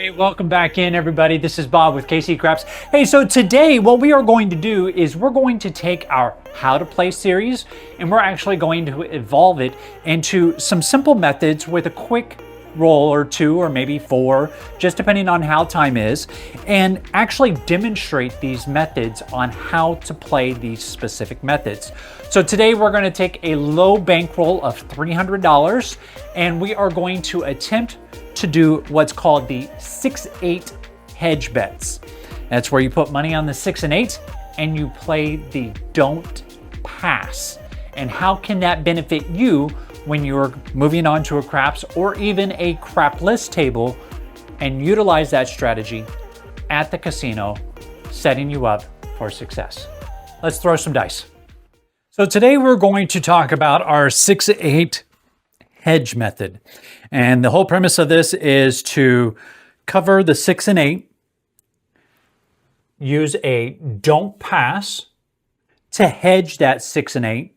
Hey, welcome back in, everybody. This is Bob with KC Craps. Hey, so today what we are going to do is we're going to take our How to Play series and we're actually going to evolve it into some simple methods with a quick roll or two or maybe four, just depending on how time is, and actually demonstrate these methods on how to play these specific methods. So today we're going to take a low bankroll of $300 and we are going to attempt to do what's called the 6-8 hedge bets. That's where you put money on the 6 and 8 and you play the don't pass. And how can that benefit you when you're moving on to a craps or even a crapless table and utilize that strategy at the casino, setting you up for success? Let's throw some dice. So today we're going to talk about our 6-8 hedge method. And the whole premise of this is to cover the 6 and 8, use a don't pass to hedge that 6 and 8,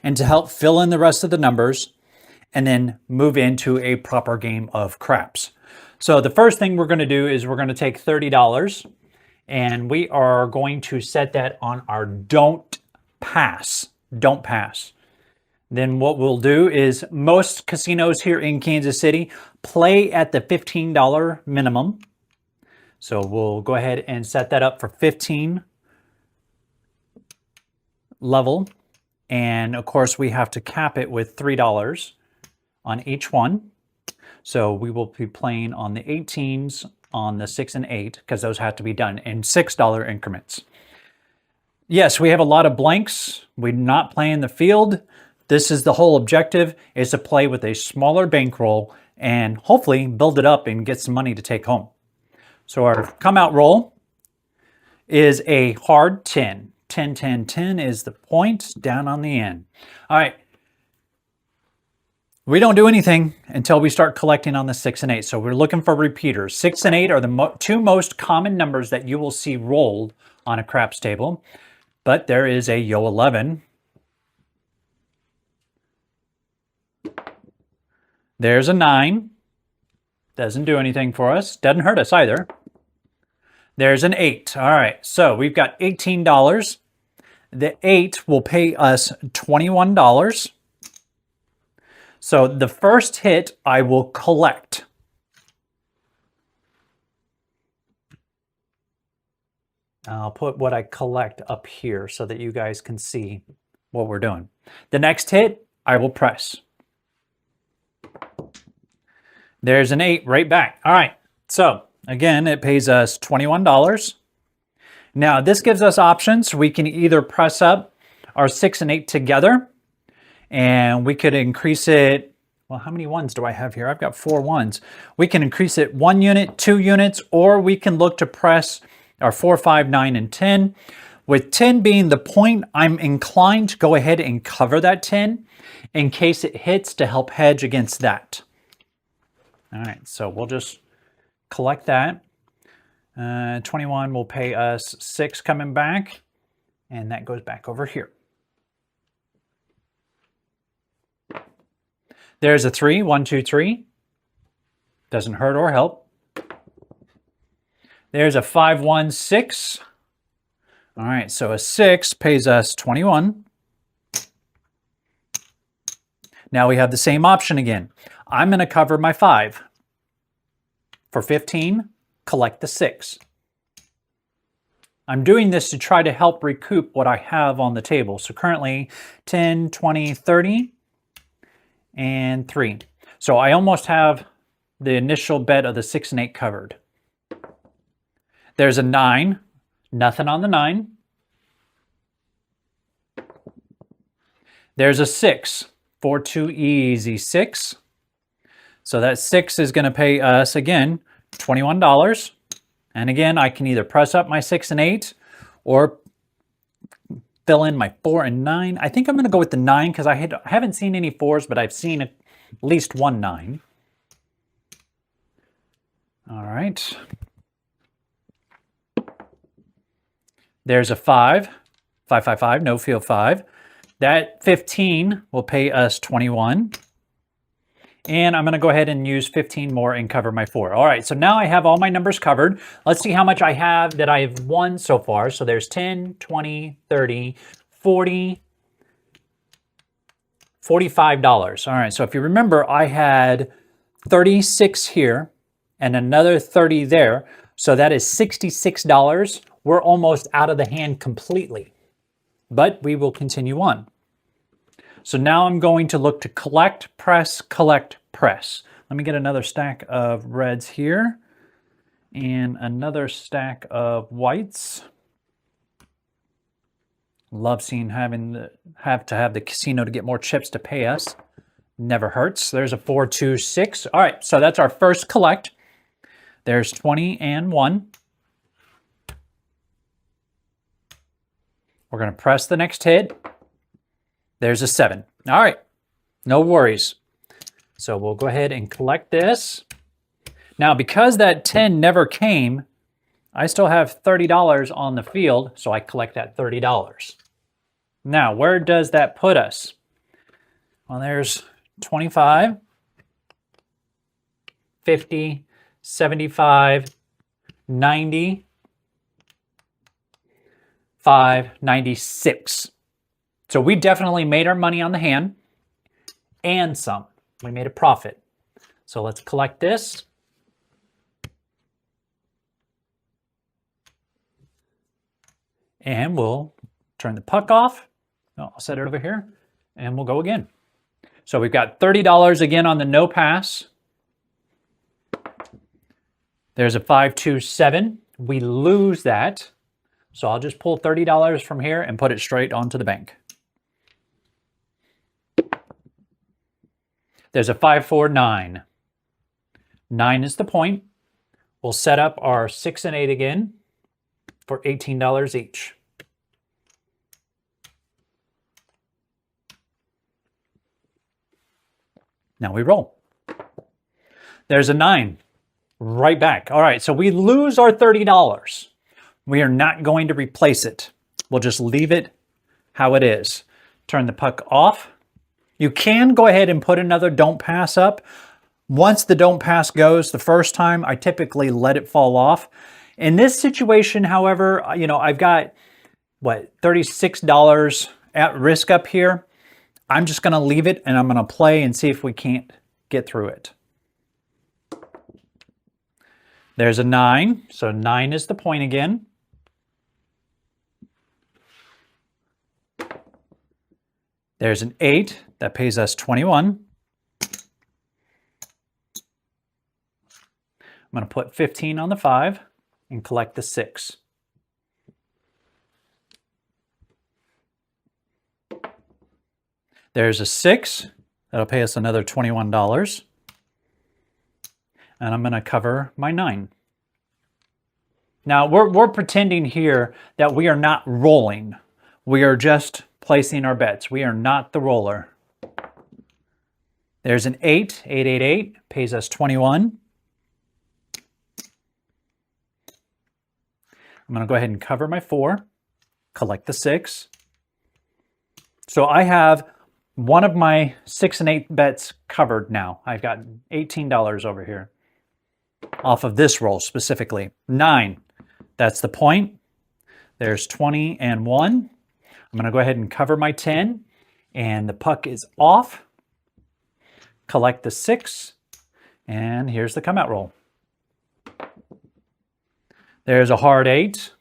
and to help fill in the rest of the numbers, and then move into a proper game of craps. So the first thing we're going to do is we're going to take $30 and we are going to set that on our don't pass. Don't pass. Then what we'll do is most casinos here in Kansas City play at the $15 minimum. So we'll go ahead and set that up for 15 level. And of course we have to cap it with $3 on each one. So we will be playing on the 18s, on the 6 and 8, because those have to be done in $6 increments. Yes, we have a lot of blanks. We're not playing the field. This is the whole objective, is to play with a smaller bankroll and hopefully build it up and get some money to take home. So our come out roll is a hard 10. 10, 10, 10 is the point down on the end. All right. We don't do anything until we start collecting on the 6 and 8. So we're looking for repeaters. 6 and 8 are the two most common numbers that you will see rolled on a craps table. But there is a Yo 11. There's a 9. Doesn't do anything for us. Doesn't hurt us either. There's an 8. All right, so we've got $18. The 8 will pay us $21. So the first hit I will collect. I'll put what I collect up here so that you guys can see what we're doing. The next hit I will press. There's an 8 right back. All right, so again, it pays us $21. Now, this gives us options. We can either press up our 6 and 8 together, and we could increase it. Well, how many ones do I have here? I've got 4 ones. We can increase it 1 unit, 2 units, or we can look to press our 4, 5, 9, and 10. With 10 being the point, I'm inclined to go ahead and cover that 10 in case it hits to help hedge against that. All right, so we'll just collect that. 21 will pay us 6 coming back, and that goes back over here. There's a 3, 1, 2, 3. Doesn't hurt or help. There's a 5, 1, 6. All right, so a 6 pays us 21. Now we have the same option again. I'm going to cover my 5. For 15, collect the 6. I'm doing this to try to help recoup what I have on the table. So currently 10, 20, 30, and 3. So I almost have the initial bet of the 6 and 8 covered. There's a 9, nothing on the 9. There's a 6, 4, 2, easy 6. So that 6 is going to pay us, again, $21. And again, I can either press up my 6 and 8 or fill in my 4 and 9. I think I'm going to go with the 9 because I haven't seen any 4s, but I've seen at least one 9. All right. There's a 5. 5, 5, 5, no field 5. That 15 will pay us 21. And I'm going to go ahead and use 15 more and cover my 4. All right, so now I have all my numbers covered. Let's see how much I have that I've won so far. So there's 10, 20, 30, 40, $45. All right, so if you remember, I had 36 here and another 30 there. So that is $66. We're almost out of the hand completely, but we will continue on. So now I'm going to look to collect, press, collect, press. Let me get another stack of reds here and another stack of whites. Love seeing have to have the casino to get more chips to pay us. Never hurts. There's a 4, 2, 6. All right, so that's our first collect. There's 20 and 1. We're going to press the next hit. There's a 7. All right, no worries. So we'll go ahead and collect this. Now, because that 10 never came, I still have $30 on the field, so I collect that $30. Now, where does that put us? Well, there's 25, 50, 75, 90, 5, 96. So we definitely made our money on the hand and some. We made a profit. So let's collect this. And we'll turn the puck off. No, I'll set it over here and we'll go again. So we've got $30 again on the no pass. There's a 5, 2, 7. We lose that. So I'll just pull $30 from here and put it straight onto the bank. There's a 5, 4, 9. 9 is the point. We'll set up our 6 and 8 again for $18 each. Now we roll. There's a 9. Right back. All right, so we lose our $30. We are not going to replace it. We'll just leave it how it is. Turn the puck off. You can go ahead and put another don't pass up. Once the don't pass goes the first time, I typically let it fall off. In this situation, however, I've got, $36 at risk up here. I'm just going to leave it and I'm going to play and see if we can't get through it. There's a 9, so 9 is the point again. There's an 8, that pays us 21. I'm going to put 15 on the 5 and collect the 6. There's a 6, that'll pay us another $21. And I'm going to cover my 9. Now, we're pretending here that we are not rolling. We are just placing our bets. We are not the roller. There's an 8, 8, 8, 8, pays us 21. I'm going to go ahead and cover my 4, collect the 6. So I have one of my 6 and 8 bets covered now. I've got $18 over here off of this roll specifically. 9, that's the point. There's 20 and 1. I'm going to go ahead and cover my 10, and the puck is off. Collect the 6, and here's the come out roll. There's a hard 8.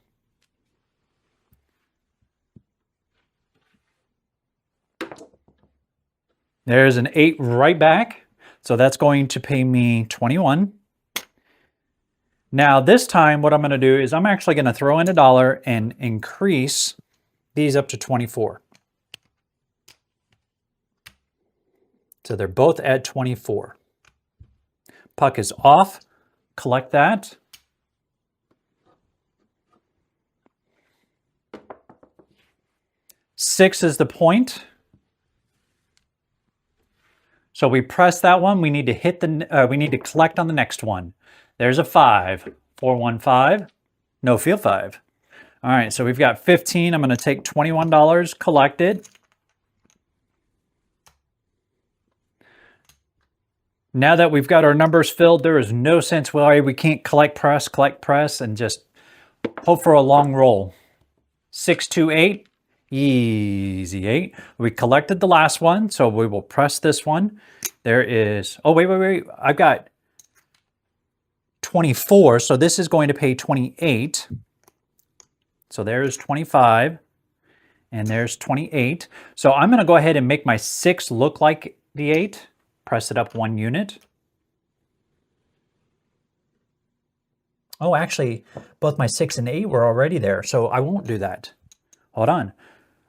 There's an 8 right back, so that's going to pay me 21. Now this time what I'm going to do is I'm actually going to throw in $1 and increase these up to 24. So they're both at 24. Puck is off. Collect that. Six is the point. So we press that one. We need to hit we need to collect on the next one. There's a 5. 4, 1, 5. No field 5. All right, so we've got 15. I'm going to take $21, collect it. Now that we've got our numbers filled, there is no sense why we can't collect, press, and just hope for a long roll. 6, 2, 8, easy 8. We collected the last one, so we will press this one. There is, oh, wait. I've got 24, so this is going to pay 28. So there's 25, and there's 28. So I'm going to go ahead and make my 6 look like the 8. Press it up 1 unit. Oh, actually, both my 6 and 8 were already there, so I won't do that. Hold on.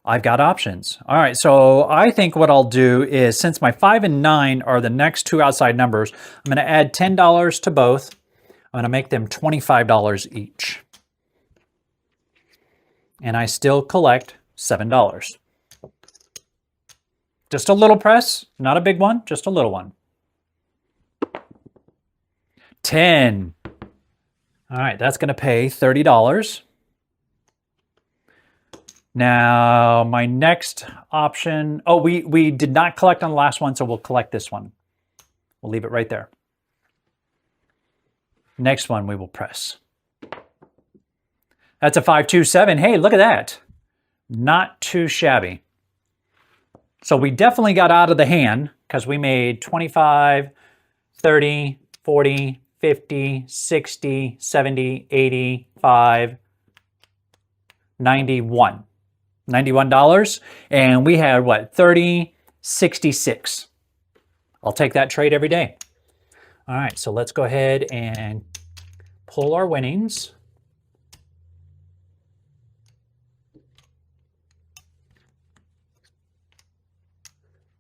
I've got options. All right, so I think what I'll do is, since my 5 and 9 are the next 2 outside numbers, I'm going to add $10 to both. I'm going to make them $25 each. And I still collect $7. Just a little press, not a big one, just a little one. 10. All right, that's going to pay $30. Now, my next option, oh, we did not collect on the last one, so we'll collect this one. We'll leave it right there. Next one we will press. That's a 5, 2, 7. Hey, look at that. Not too shabby. So we definitely got out of the hand because we made 25, 30, 40, 50, 60, 70, 85, 91. $91. And we had what? 30, 66. I'll take that trade every day. All right, so let's go ahead and pull our winnings.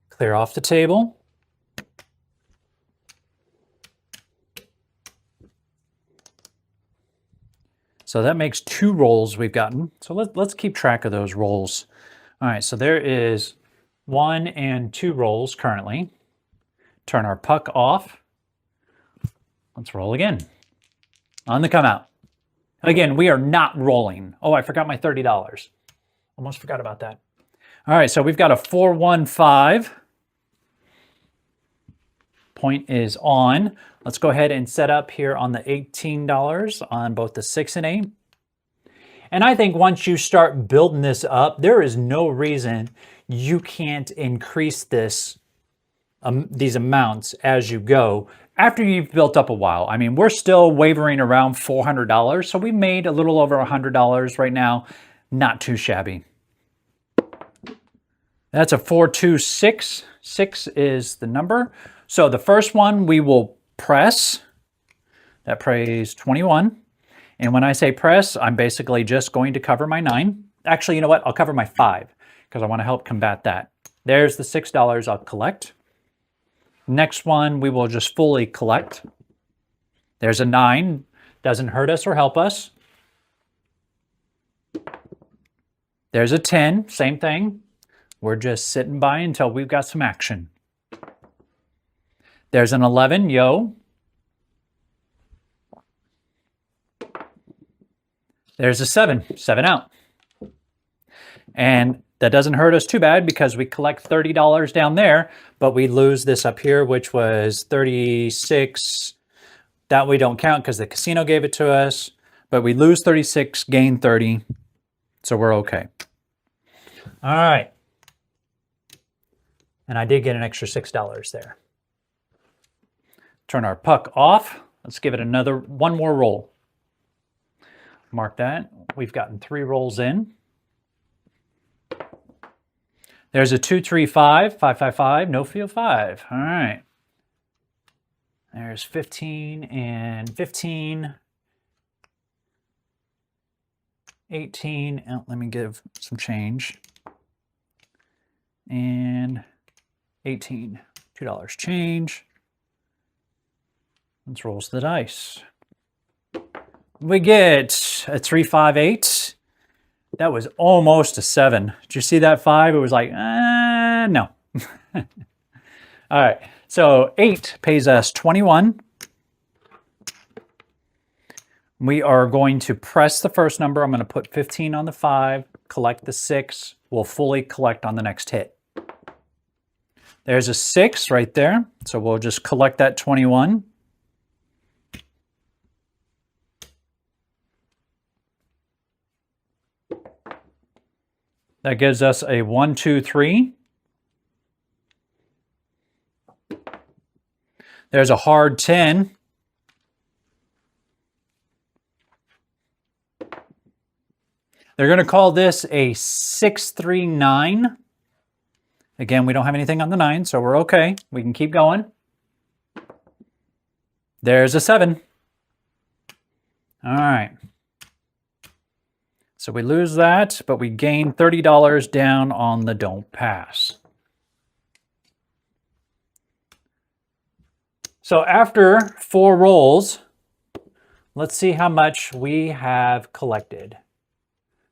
Clear off the table. So that makes 2 rolls we've gotten. So let's keep track of those rolls. All right, so there is 1 and 2 rolls currently. Turn our puck off. Let's roll again. On the come out. Again, we are not rolling. Oh, I forgot my $30. Almost forgot about that. All right, so we've got a 4, 1, 5. Point is on. Let's go ahead and set up here on the $18 on both the 6 and 8. And I think once you start building this up, there is no reason you can't increase this, these amounts as you go after you've built up a while. I mean, we're still wavering around $400, so we made a little over $100 right now. Not too shabby. That's a 4, 2, 6. 6 is the number. So the first one we will press. That pays 21. And when I say press, I'm basically just going to cover my 9. Actually, you know what? I'll cover my 5 because I want to help combat that. There's the $6 I'll collect. Next one we will just fully collect. There's a 9. Doesn't hurt us or help us. There's a 10. Same thing. We're just sitting by until we've got some action. There's an 11, yo. There's a 7, 7 out. And that doesn't hurt us too bad because we collect $30 down there, but we lose this up here, which was 36. That we don't count because the casino gave it to us, but we lose 36, gain 30, so we're okay. All right. And I did get an extra $6 there. Turn our puck off. Let's give it one more roll. Mark that. We've gotten 3 rolls in. There's a 2, 3, 5, 5, 5, 5, no feel 5. All right. There's 15 and 15. 18. Oh, let me give some change. And 18. $2 change. Let's roll the dice. We get a 3, 5, 8. That was almost a 7. Did you see that 5? It was like, no. All right, so 8 pays us 21. We are going to press the first number. I'm going to put 15 on the 5, collect the 6. We'll fully collect on the next hit. There's a 6 right there. So we'll just collect that 21. That gives us a 1, 2, 3. There's a hard 10. They're going to call this a 6, 3, 9. Again, we don't have anything on the 9, so we're okay. We can keep going. There's a 7. All right. So we lose that, but we gain $30 down on the don't pass. So after 4 rolls, let's see how much we have collected.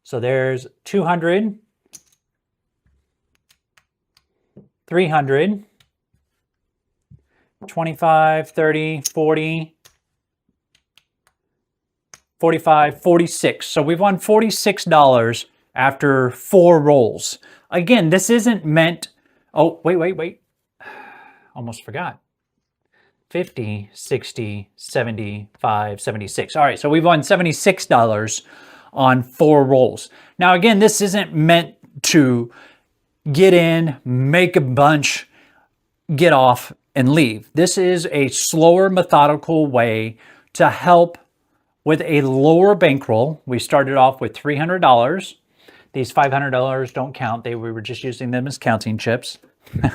So there's 200, 300, 25, 30, 40, 45, 46. So we've won $46 after 4 rolls. Again, this isn't meant... Oh, wait. Almost forgot. 50, 60, 75, 76. All right, so we've won $76 on 4 rolls. Now, again, this isn't meant to get in, make a bunch, get off, and leave. This is a slower, methodical way to help with a lower bankroll. We started off with $300. These $500 don't count. We were just using them as counting chips.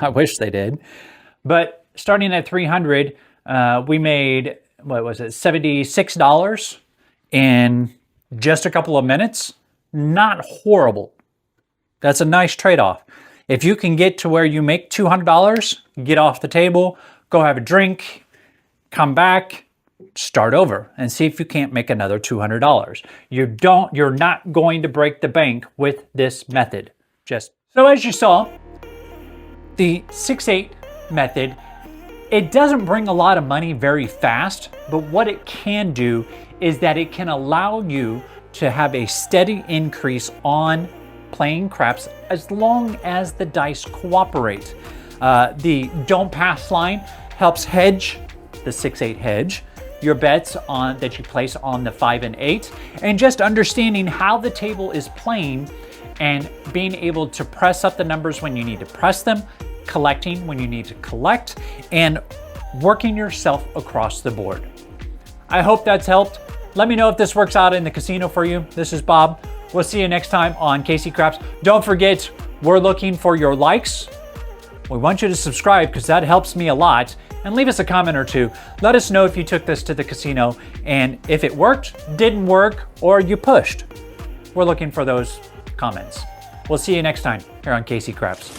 I wish they did. But starting at 300, we made, what was it, $76 in just a couple of minutes. Not horrible. That's a nice trade-off. If you can get to where you make $200, get off the table, go have a drink, come back, start over and see if you can't make another $200. You're not going to break the bank with this method. So as you saw, the 6-8 method, it doesn't bring a lot of money very fast, but what it can do is that it can allow you to have a steady increase on playing craps as long as the dice cooperate. The don't pass line helps hedge, the 6-8 hedge, your bets on that you place on the 5 and 8, and just understanding how the table is playing and being able to press up the numbers when you need to press them, collecting when you need to collect, and working yourself across the board. I hope that's helped. Let me know if this works out in the casino for you. This is Bob. We'll see you next time on KC Craps. Don't forget, we're looking for your likes. We want you to subscribe because that helps me a lot. And leave us a comment or two. Let us know if you took this to the casino and if it worked, didn't work, or you pushed. We're looking for those comments. We'll see you next time here on KC Craps.